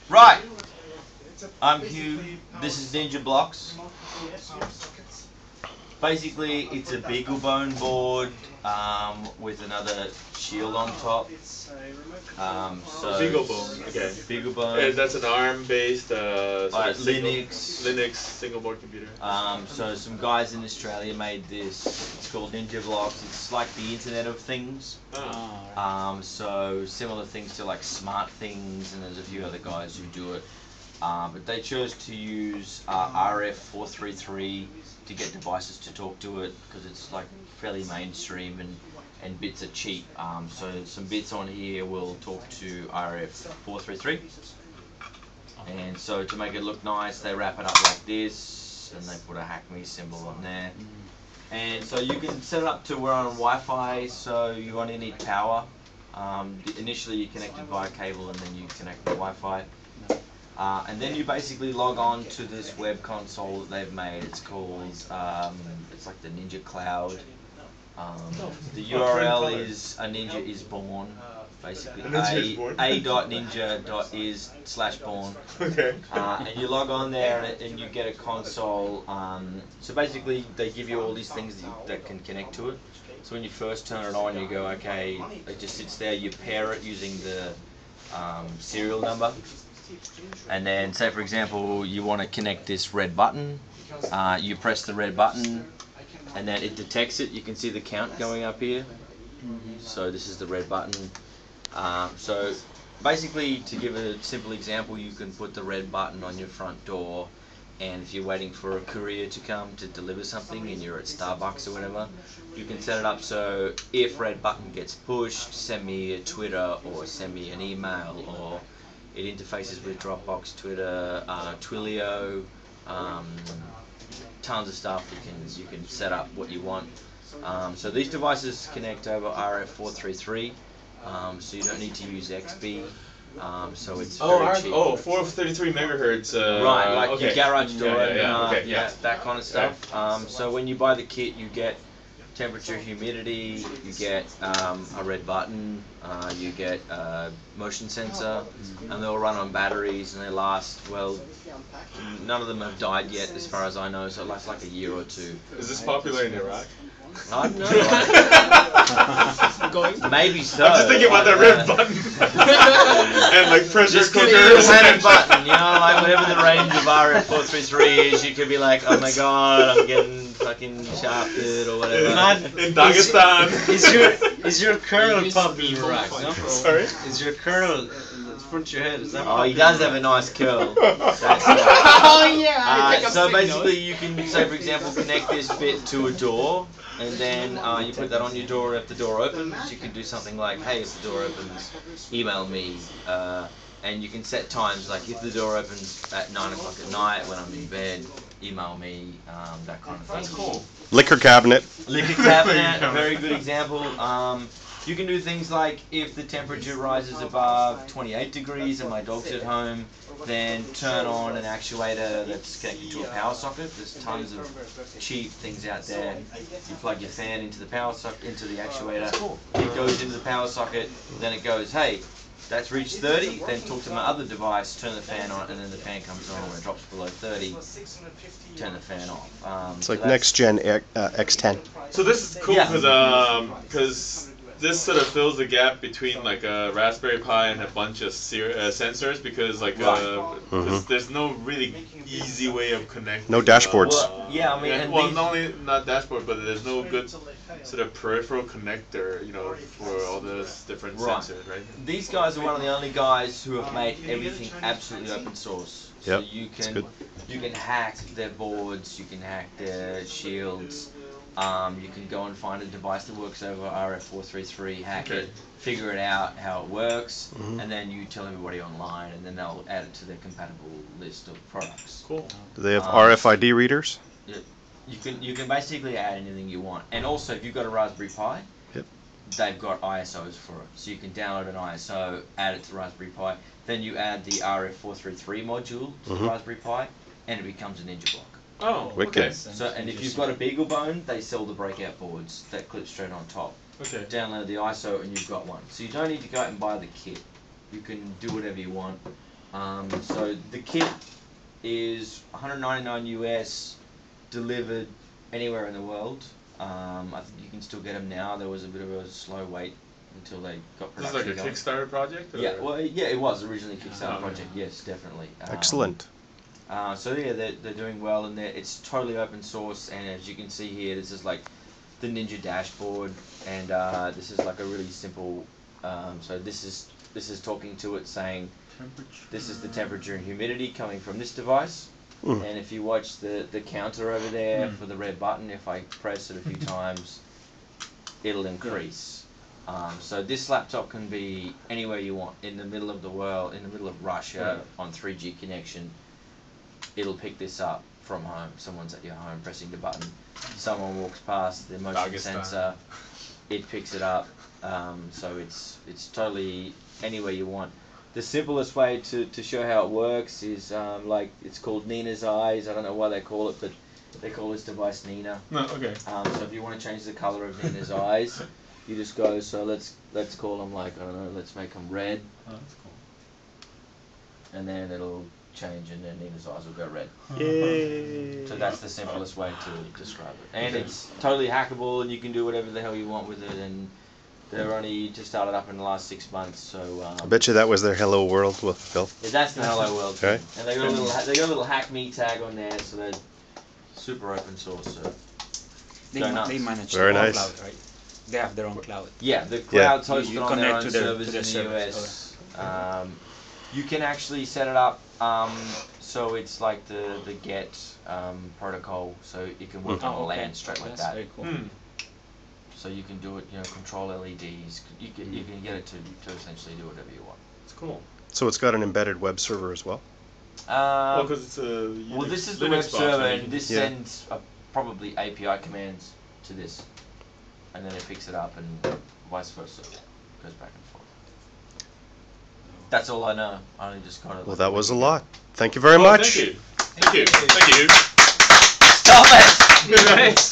Right, I'm Hugh, this is Ninja Blocks. Basically, it's a beagle bone board with another shield on top. Beagle bone, okay. Beagle bone. And that's an ARM-based Linux single board computer. So some guys in Australia made this. It's called Ninja Blocks. It's like the Internet of Things. So similar things to like Smart Things, and there's a few other guys who do it. But they chose to use RF433 to get devices to talk to it because it's like fairly mainstream and bits are cheap. So some bits on here will talk to RF433. And so to make it look nice, they wrap it up like this, and they put a HackJamHK symbol on there. And so you can set it up to we're on Wi-Fi, so you only need power. Initially you connect it via cable, and then you connect the Wi-Fi. And then you basically log on to this web console that they've made. It's called, it's like the Ninja Cloud. The URL is a ninja is born, basically a.ninja.is/born. Okay. And you log on there and you get a console. So basically they give you all these things that can connect to it. So when you first turn it on, you go, okay, it just sits there. You pair it using the serial number. And then, say for example, you want to connect this red button. You press the red button, and then it detects it. You can see the count going up here. So this is the red button. So basically, to give a simple example, you can put the red button on your front door, and if you're waiting for a courier to come to deliver something and you're at Starbucks or whatever, you can set it up so if red button gets pushed, send me a Twitter or send me an email, or it interfaces with Dropbox, Twitter, Twilio, tons of stuff. You can set up what you want. So these devices connect over RF433, so you don't need to use XB. So it's very cheap. 433 megahertz. Right, like okay. your garage door, yeah, that kind of stuff. So when you buy the kit, you get temperature, humidity, you get a red button, you get a motion sensor, and they'll run on batteries, and they last, well, none of them have died yet as far as I know, so it lasts like a year or two. Is this popular in Iraq? I don't know. Maybe so. I'm just thinking about that red button. And like pressure just cookers. Just a button, you know, like whatever the range of RF433 is, you could be like, oh my god, I'm getting fucking shafted or whatever. In Dagestan. Is your kernel popular in Iraq? No? Sorry? Is your kernel in the front of your head? Is that oh, he does have a nice curl. That's oh yeah. So basically, you can, say for example, connect this bit to a door, and then you put that on your door. If the door opens, you can do something like, hey, if the door opens, email me. And you can set times, like if the door opens at 9 o'clock at night when I'm in bed, email me, that kind of thing. That's cool. Liquor cabinet. Liquor cabinet, a very good example. You can do things like if the temperature rises above 28 degrees and my dog's at home, then turn on an actuator that's connected to a power socket. There's tons of cheap things out there. You plug your fan into the power socket, into the actuator. It goes into the power socket. Then it goes, hey, that's reached 30. Then talk to my other device, turn the fan on, and then the fan comes on. When it drops below 30, turn the fan off. It's like next gen X10. So this is cool because this sort of fills the gap between like a Raspberry Pi and a bunch of sensors, because like there's no really easy way of connecting. No dashboards. Well, yeah, I mean, not dashboard, but there's no good sort of peripheral connector, you know, for all those different sensors, right? These guys are one of the only guys who have made everything absolutely open source. So you can hack their boards, you can hack their shields. You can go and find a device that works over RF433, hack it, figure it out how it works, and then you tell everybody online, and then they'll add it to their compatible list of products. Cool. Do they have RFID readers? You can basically add anything you want, and also if you've got a Raspberry Pi, they've got ISOs for it, so you can download an ISO, add it to the Raspberry Pi, then you add the RF433 module to the Raspberry Pi, and it becomes a Ninja Block. Oh, wicked. okay. So, and if you've got a beagle bone, they sell the breakout boards that clip straight on top. Okay. Download the ISO and you've got one. So you don't need to go out and buy the kit. you can do whatever you want. So the kit is $199 US, delivered anywhere in the world. I think you can still get them now. There was a bit of a slow wait until they got production. This is like a Kickstarter project? Or? Yeah, well, yeah, it was originally a Kickstarter project. Yes, definitely. Excellent. So yeah, they're doing well, and it's totally open source. And as you can see here, this is like the Ninja dashboard, and this is like a really simple. So this is talking to it, saying this is the temperature and humidity coming from this device. And if you watch the counter over there for the red button, if I press it a few times, it'll increase. So this laptop can be anywhere you want, in the middle of the world, in the middle of Russia, on 3G connection. It'll pick this up from home. Someone's at your home pressing the button. Someone walks past the motion sensor, it picks it up. So it's totally anywhere you want. The simplest way to show how it works is like, it's called Nina's Eyes. I don't know why they call it, but they call this device Nina. No, okay. So if you want to change the color of Nina's eyes, you just go, so let's call them, like, I don't know, let's make them red. Oh, that's cool. And then it'll change, and then Nina's eyes will go red. Yay. So that's the simplest way to describe it. And it's totally hackable, and you can do whatever the hell you want with it. And they're only just started up in the last 6 months, so. I bet you that was their Hello World with Phil. Yeah, that's the Hello World. Okay. And they got a little Hack Me tag on there, so they're super open source. So they manage Very their own nice. cloud, right? They have their own cloud. yeah, the cloud's hosted You on their connect own to their- servers to their in the servers, US. You can actually set it up so it's like the GET protocol, so it can work on the LAN straight like That's that. very cool. So you can do it, control LEDs. You can get it to essentially do whatever you want. It's cool. So it's got an embedded web server as well? Well, because it's a Unix, Well, this is the Linux web box, server, right? and this sends probably API commands to this, and then it picks it up, and vice versa, goes back and forth. That's all I know. I only just got it. Well, that was a lot. Thank you very Oh, much. Thank you. Thank you. Thank you. Stop it!